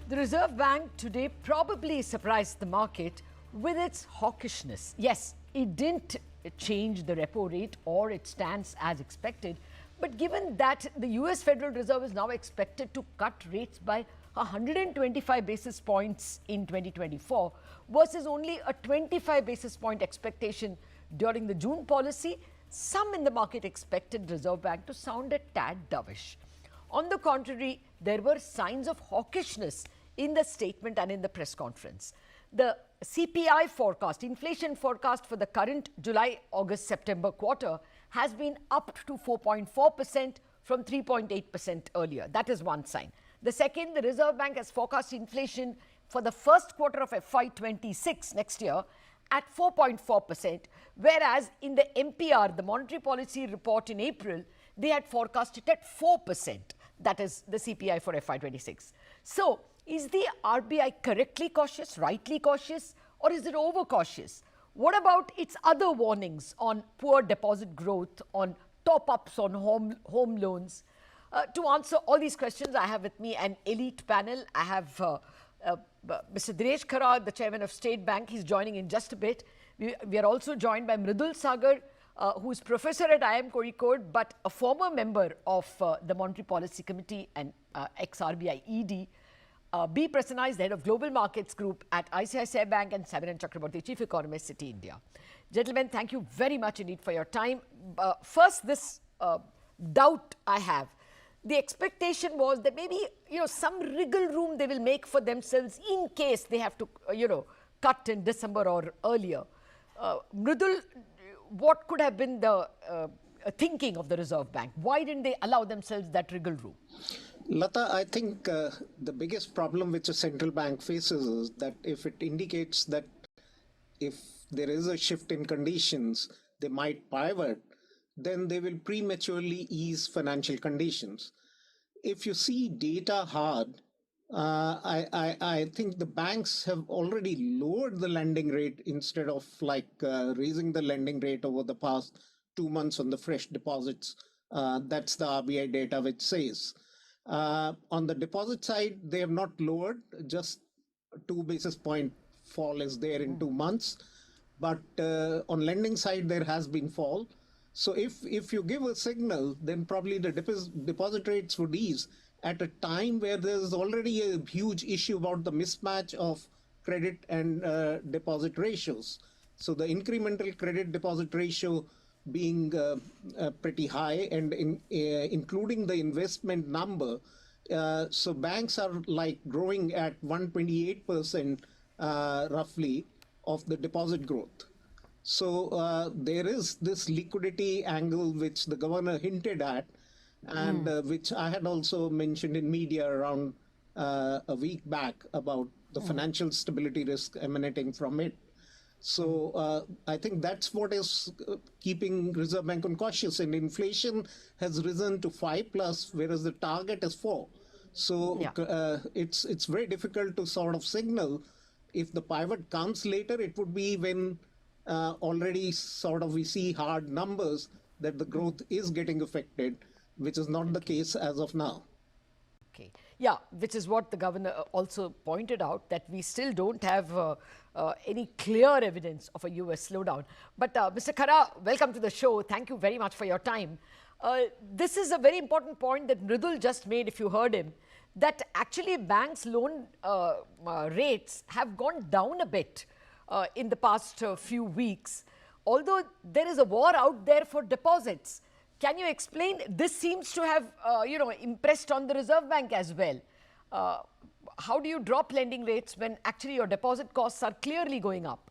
The Reserve Bank today probably surprised the market with its hawkishness. Yes, it didn't change the repo rate or its stance as expected, but given that the US Federal Reserve is now expected to cut rates by 125 basis points in 2024 versus only a 25 basis point expectation during the June policy, some in the market expected Reserve Bank to sound a tad dovish. On the contrary, there were signs of hawkishness in the statement and in the press conference. The CPI forecast, inflation forecast for the current July, August, September quarter has been upped to 4.4% from 3.8% earlier. That is one sign. The second, the Reserve Bank has forecast inflation for the first quarter of FY26 next year at 4.4%, whereas in the MPR, the Monetary Policy Report in April, they had forecast it at 4%. That is the CPI for FY26. So, is the RBI correctly cautious, rightly cautious, or is it overcautious? What about its other warnings on poor deposit growth, on top-ups on home loans? To answer all these questions, I have with me an elite panel. I have Mr. Dinesh Khara, the chairman of State Bank. He's joining in just a bit. We are also joined by Mridul Sagar, who is professor at IIM Kozhikode, but a former member of the Monetary Policy Committee and ex-RBI ED. B. Prasanna is the head of Global Markets Group at ICICI Bank, and Sabinan Chakraborty, Chief Economist, Citi India. Gentlemen, thank you very much indeed for your time. First, this doubt I have. The expectation was that maybe, some wriggle room they will make for themselves in case they have to, cut in December or earlier. Mridul, what could have been the thinking of the Reserve Bank? Why didn't they allow themselves that wriggle room? Latha, I think the biggest problem which a central bank faces is that if it indicates that if there is a shift in conditions, they might pivot, then they will prematurely ease financial conditions. If you see data hard, I think the banks have already lowered the lending rate instead of raising the lending rate over the past 2 months on the fresh deposits. That's the RBI data which says. On the deposit side, they have not lowered, just 2 basis point fall is there in 2 months. But on lending side, there has been fall. So if you give a signal, then probably the deposit rates would ease at a time where there's already a huge issue about the mismatch of credit and deposit ratios. So the incremental credit deposit ratio being pretty high and including the investment number. So banks are growing at 128% roughly of the deposit growth. So there is this liquidity angle which the governor hinted at, and which I had also mentioned in media around a week back about the financial stability risk emanating from it. So I think that's what is keeping Reserve Bank on cautious, and inflation has risen to 5+, whereas the target is 4. So it's very difficult to sort of signal. If the pivot comes later, it would be when already sort of we see hard numbers that the growth is getting affected, which is not the case as of now. Okay. Yeah, which is what the governor also pointed out, that we still don't have any clear evidence of a US slowdown. But Mr. Khara, welcome to the show. Thank you very much for your time. This is a very important point that Mridul just made, if you heard him, that actually banks' loan rates have gone down a bit in the past few weeks, although there is a war out there for deposits. Can you explain? This seems to have, impressed on the Reserve Bank as well. How do you drop lending rates when actually your deposit costs are clearly going up?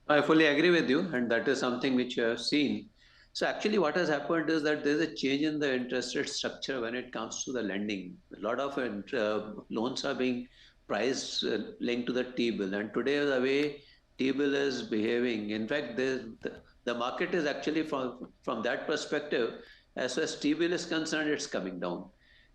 I fully agree with you, and that is something which you have seen. So actually what has happened is that there is a change in the interest rate structure when it comes to the lending. A lot of loans are being priced linked to the T-bill, and today the way T-bill is behaving, in fact, the market is actually from that perspective, as far as T-bill is concerned, it's coming down.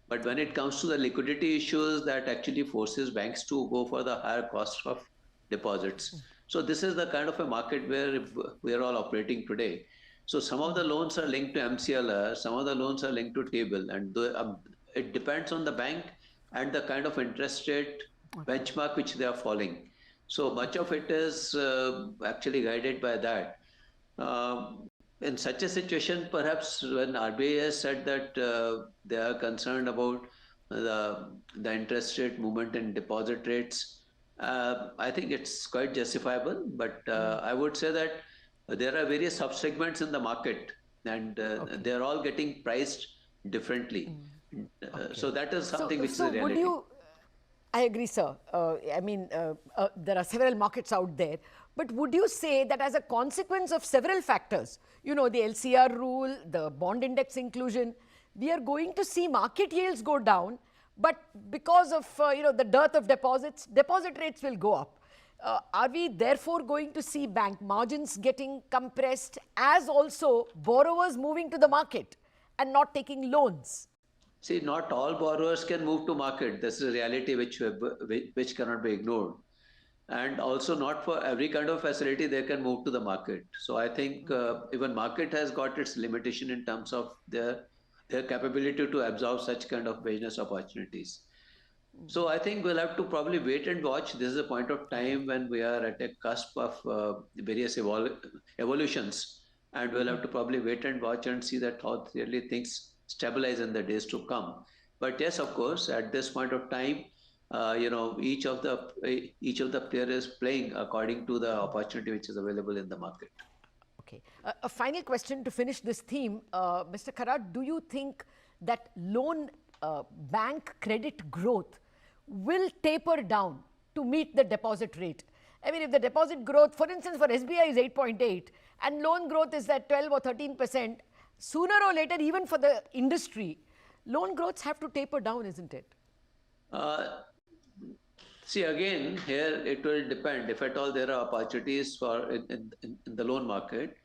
But when it comes to the liquidity issues, that actually forces banks to go for the higher cost of deposits. So this is the kind of a market where we are all operating today. So some of the loans are linked to MCLR, some of the loans are linked to T-bill, and it depends on the bank and the kind of interest rate benchmark which they are following. So much of it is actually guided by that. In such a situation, perhaps when RBI has said that they are concerned about the interest rate movement in deposit rates, I think it's quite justifiable. But I would say that there are various subsegments in the market, and they are all getting priced differently. So that is something which is a So would reality. you, I agree, sir. There are several markets out there. But would you say that as a consequence of several factors, you know, the LCR rule, the bond index inclusion, we are going to see market yields go down, but because of, the dearth of deposits, deposit rates will go up. Are we therefore going to see bank margins getting compressed as also borrowers moving to the market and not taking loans? See, not all borrowers can move to market. This is a reality which cannot be ignored. And also, not for every kind of facility they can move to the market. So I think even market has got its limitation in terms of their capability to absorb such kind of business opportunities. So I think we'll have to probably wait and watch. This is a point of time when we are at a cusp of various evolutions, and we'll have to probably wait and watch and see that how really things stabilize in the days to come. But yes, of course, at this point of time, each of the player is playing according to the opportunity which is available in the market. Okay. A final question to finish this theme. Mr. Kharat, do you think that loan bank credit growth will taper down to meet the deposit rate? I mean, if the deposit growth, for instance, for SBI is 8.8 and loan growth is at 12 or 13%, sooner or later, even for the industry, loan growths have to taper down, isn't it? See, again, here it will depend. If at all there are opportunities for in the loan market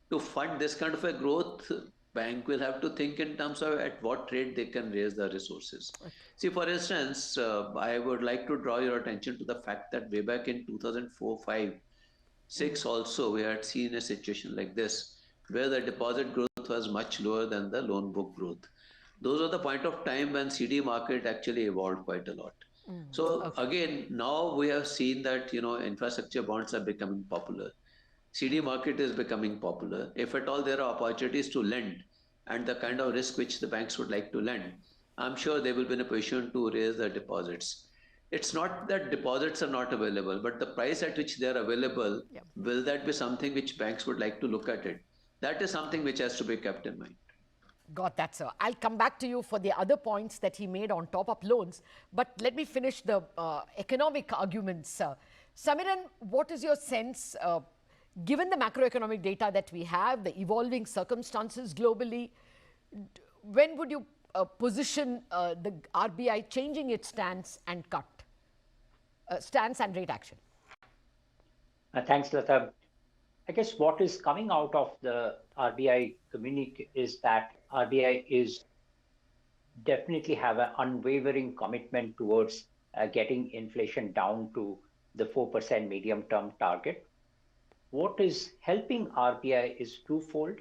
to fund this kind of a growth, bank will have to think in terms of at what rate they can raise the resources. Okay. See, for instance, I would like to draw your attention to the fact that way back in 2004, 5, 6 also, we had seen a situation like this, where the deposit growth was much lower than the loan book growth. Those are the point of time when CD market actually evolved quite a lot. So again, now we have seen that, infrastructure bonds are becoming popular. CD market is becoming popular. If at all there are opportunities to lend and the kind of risk which the banks would like to lend, I'm sure they will be in a position to raise the deposits. It's not that deposits are not available, but the price at which they are available, will that be something which banks would like to look at it? That is something which has to be kept in mind. Got that, sir. I'll come back to you for the other points that he made on top-up loans. But let me finish the economic arguments. Samiran, what is your sense, given the macroeconomic data that we have, the evolving circumstances globally, when would you position the RBI changing its stance and stance and rate action? Thanks, Latha. I guess what is coming out of the RBI communique is that RBI is definitely have an unwavering commitment towards getting inflation down to the 4% medium-term target. What is helping RBI is twofold.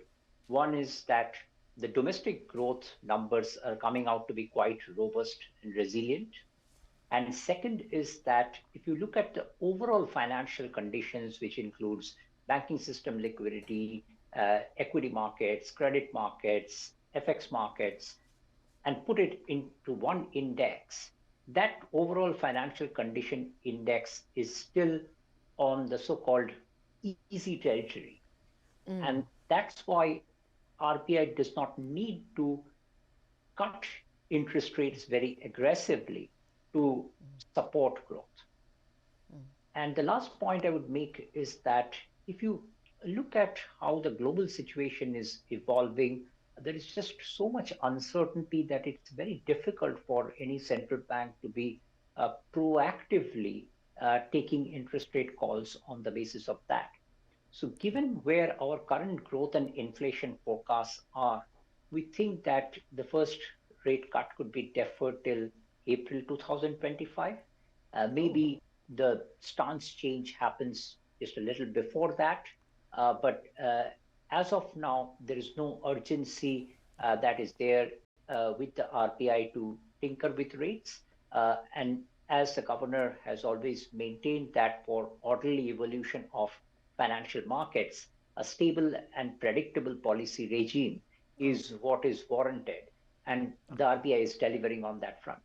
One is that the domestic growth numbers are coming out to be quite robust and resilient. And second is that if you look at the overall financial conditions, which includes banking system liquidity, equity markets, credit markets, FX markets, and put it into one index, that overall financial condition index is still on the so-called easy territory. And that's why RBI does not need to cut interest rates very aggressively to support growth. And the last point I would make is that if you look at how the global situation is evolving, there is just so much uncertainty that it's very difficult for any central bank to be proactively taking interest rate calls on the basis of that. So given where our current growth and inflation forecasts are, we think that the first rate cut could be deferred till April 2025. Maybe the stance change happens just a little before that. But as of now, there is no urgency that is there with the RBI to tinker with rates. And as the governor has always maintained that for orderly evolution of financial markets, a stable and predictable policy regime is what is warranted. And the RBI is delivering on that front.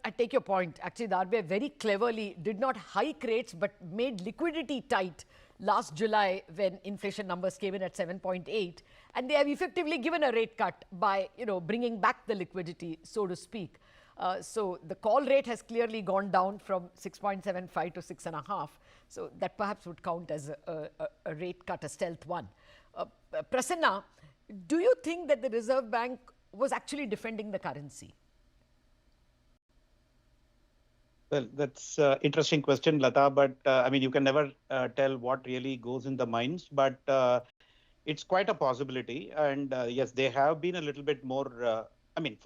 I take your point. Actually, the RBI very cleverly did not hike rates but made liquidity tight last July when inflation numbers came in at 7.8, and they have effectively given a rate cut by bringing back the liquidity, so to speak. So the call rate has clearly gone down from 6.75 to 6.5. So that perhaps would count as a rate cut, a stealth one. Prasanna, do you think that the Reserve Bank was actually defending the currency? Well, that's an interesting question, Latha, but I mean, you can never tell what really goes in the minds, but it's quite a possibility. And yes, they have been a little bit more, I mean,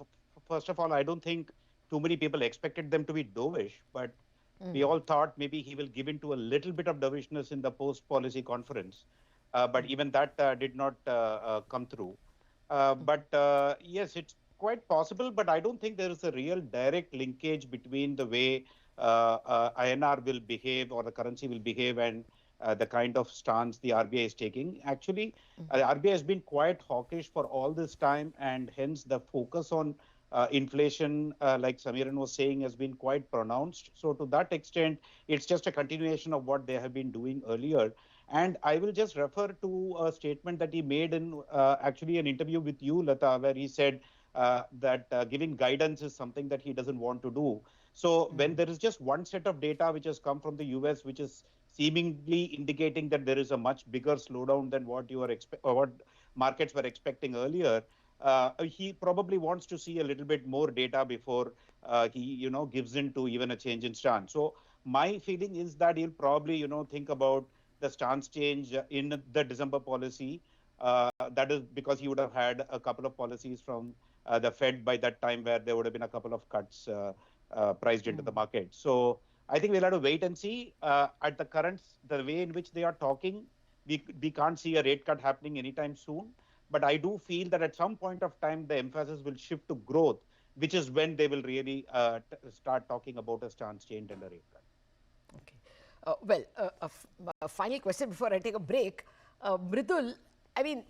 first of all, I don't think too many people expected them to be dovish, but we all thought maybe he will give in to a little bit of dovishness in the post-policy conference. But even that did not come through. But yes, it's quite possible, but I don't think there is a real direct linkage between the way INR will behave or the currency will behave and the kind of stance the RBI is taking. Actually, the RBI has been quite hawkish for all this time, and hence the focus on inflation, like Samiran was saying, has been quite pronounced. So to that extent, it's just a continuation of what they have been doing earlier. And I will just refer to a statement that he made in actually an interview with you, Latha, where he said that giving guidance is something that he doesn't want to do. So when there is just one set of data which has come from the US, which is seemingly indicating that there is a much bigger slowdown than what you are what markets were expecting earlier, he probably wants to see a little bit more data before he gives in to even a change in stance. So my feeling is that he'll probably think about the stance change in the December policy. That is because he would have had a couple of policies from the Fed by that time where there would have been a couple of cuts priced into the market. So I think we'll have to wait and see. At the way in which they are talking, we can't see a rate cut happening anytime soon. But I do feel that at some point of time, the emphasis will shift to growth, which is when they will really start talking about a stance change and a rate cut. Okay. A final question before I take a break. Mridul, I mean,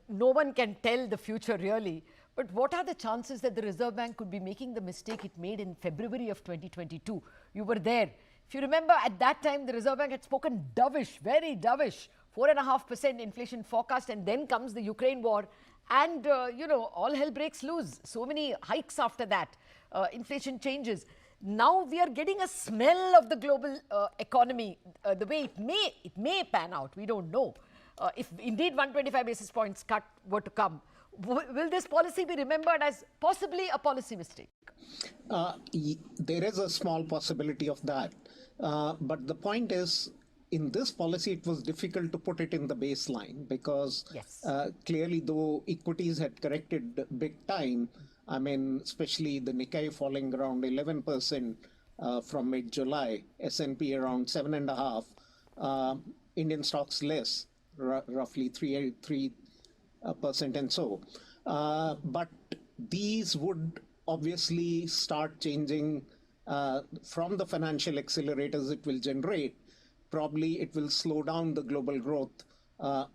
no one can tell the future really, but what are the chances that the Reserve Bank could be making the mistake it made in February of 2022? You were there. If you remember, at that time, the Reserve Bank had spoken dovish, very dovish, 4.5% inflation forecast, and then comes the Ukraine war, and, all hell breaks loose. So many hikes after that. Inflation changes. Now we are getting a smell of the global economy, the way it may pan out. We don't know. If indeed 125 basis points cut were to come, will this policy be remembered as possibly a policy mistake? There is a small possibility of that. But the point is, in this policy, it was difficult to put it in the baseline because clearly, though equities had corrected big time, I mean, especially the Nikkei falling around 11% from mid-July, S&P around 7.5%, Indian stocks less, roughly 3% and so. But these would obviously start changing from the financial accelerators it will generate. Probably it will slow down the global growth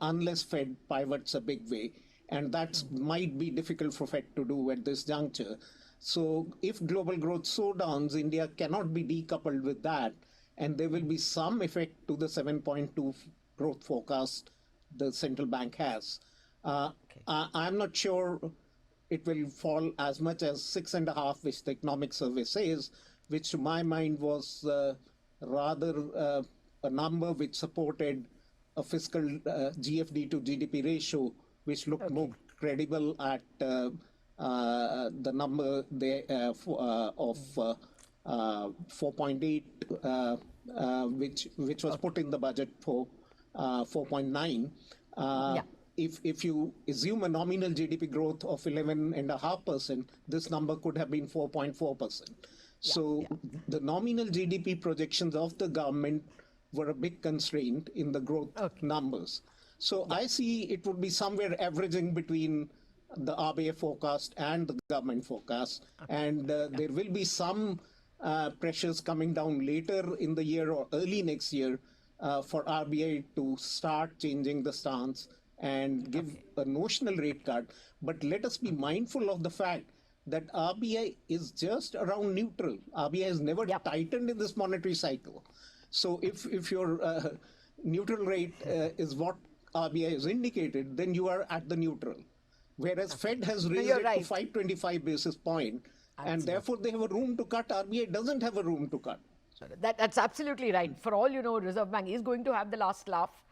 unless Fed pivots a big way. And that might be difficult for Fed to do at this juncture. So if global growth slowdowns, India cannot be decoupled with that. And there will be some effect to the 7.2 growth forecast the central bank has. I'm not sure it will fall as much as 6.5, which the economic survey says, which to my mind was rather a number which supported a fiscal GFD to GDP ratio, which looked more credible at the number there of 4.8, which was put in the budget for 4.9. If you assume a nominal GDP growth of 11.5%, this number could have been 4.4%. So the nominal GDP projections of the government were a big constraint in the growth numbers. So I see it would be somewhere averaging between the RBI forecast and the government forecast. And there will be some pressures coming down later in the year or early next year for RBI to start changing the stance and give a notional rate cut. But let us be mindful of the fact that RBI is just around neutral. RBI has never tightened in this monetary cycle. So if your neutral rate is what RBI has indicated, then you are at the neutral. Whereas Fed has raised it to 525 basis point, and therefore they have a room to cut. RBI doesn't have a room to cut. That's absolutely right. For all you know, Reserve Bank is going to have the last laugh,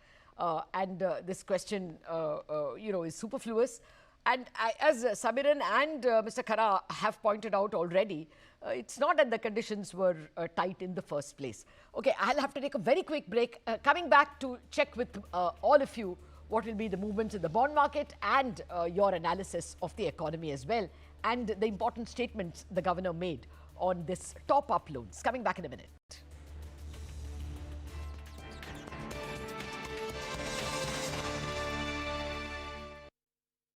and this question, is superfluous. And as Samiran and Mr. Khara have pointed out already, it's not that the conditions were tight in the first place. Okay, I'll have to take a very quick break. Coming back to check with all of you what will be the movements in the bond market and your analysis of the economy as well, and the important statements the governor made on this top-up loans. Coming back in a minute.